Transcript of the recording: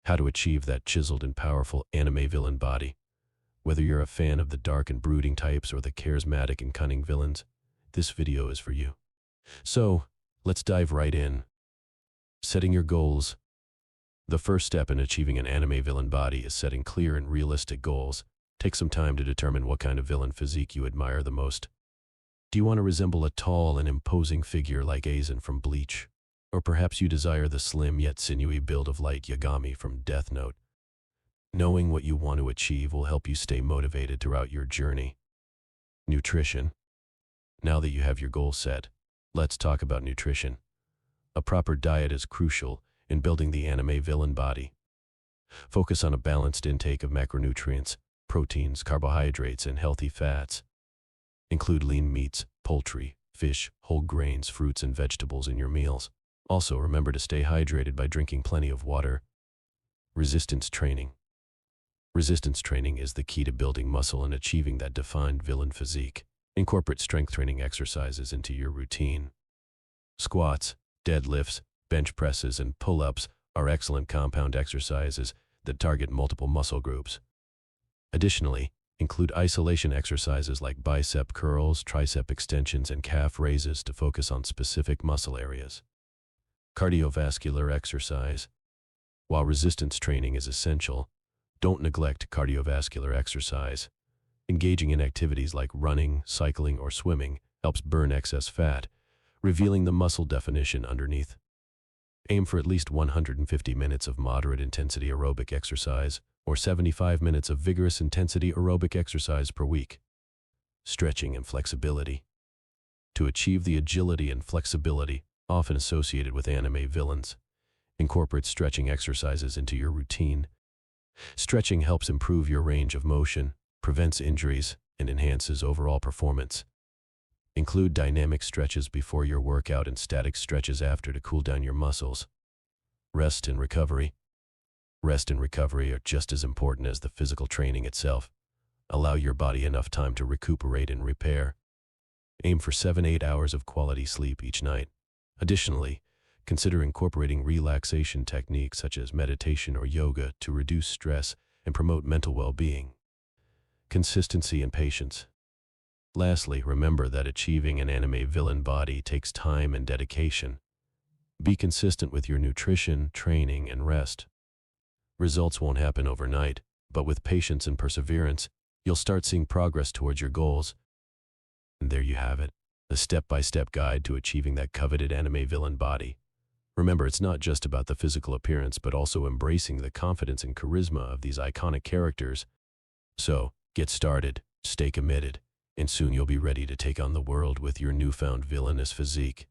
how to achieve that chiseled and powerful anime villain body. Whether you're a fan of the dark and brooding types or the charismatic and cunning villains, this video is for you. So, let's dive right in. Setting your goals. The first step in achieving an anime villain body is setting clear and realistic goals. Take some time to determine what kind of villain physique you admire the most. Do you want to resemble a tall and imposing figure like Aizen from Bleach? Or perhaps you desire the slim yet sinewy build of Light Yagami from Death Note? Knowing what you want to achieve will help you stay motivated throughout your journey. Nutrition. Now that you have your goals set, let's talk about nutrition. A proper diet is crucial in building the anime villain body. Focus on a balanced intake of macronutrients, proteins, carbohydrates, and healthy fats. Include lean meats, poultry, fish, whole grains, fruits, and vegetables in your meals. Also, remember to stay hydrated by drinking plenty of water. Resistance training. Resistance training is the key to building muscle and achieving that defined villain physique. Incorporate strength training exercises into your routine. Squats, deadlifts, bench presses, and pull-ups are excellent compound exercises that target multiple muscle groups. Additionally, include isolation exercises like bicep curls, tricep extensions, and calf raises to focus on specific muscle areas. Cardiovascular exercise. While resistance training is essential, don't neglect cardiovascular exercise. Engaging in activities like running, cycling, or swimming helps burn excess fat, revealing the muscle definition underneath. Aim for at least 150 minutes of moderate intensity aerobic exercise or 75 minutes of vigorous intensity aerobic exercise per week. Stretching and flexibility. To achieve the agility and flexibility often associated with anime villains, incorporate stretching exercises into your routine. Stretching helps improve your range of motion, prevents injuries, and enhances overall performance. Include dynamic stretches before your workout and static stretches after to cool down your muscles. Rest and recovery. Rest and recovery are just as important as the physical training itself. Allow your body enough time to recuperate and repair. Aim for 7-8 hours of quality sleep each night. Additionally, consider incorporating relaxation techniques such as meditation or yoga to reduce stress and promote mental well-being. Consistency and patience. Lastly, remember that achieving an anime villain body takes time and dedication. Be consistent with your nutrition, training, and rest. Results won't happen overnight, but with patience and perseverance, you'll start seeing progress towards your goals. And there you have it, a step-by-step guide to achieving that coveted anime villain body. Remember, it's not just about the physical appearance, but also embracing the confidence and charisma of these iconic characters. So, get started, stay committed, and soon you'll be ready to take on the world with your newfound villainous physique.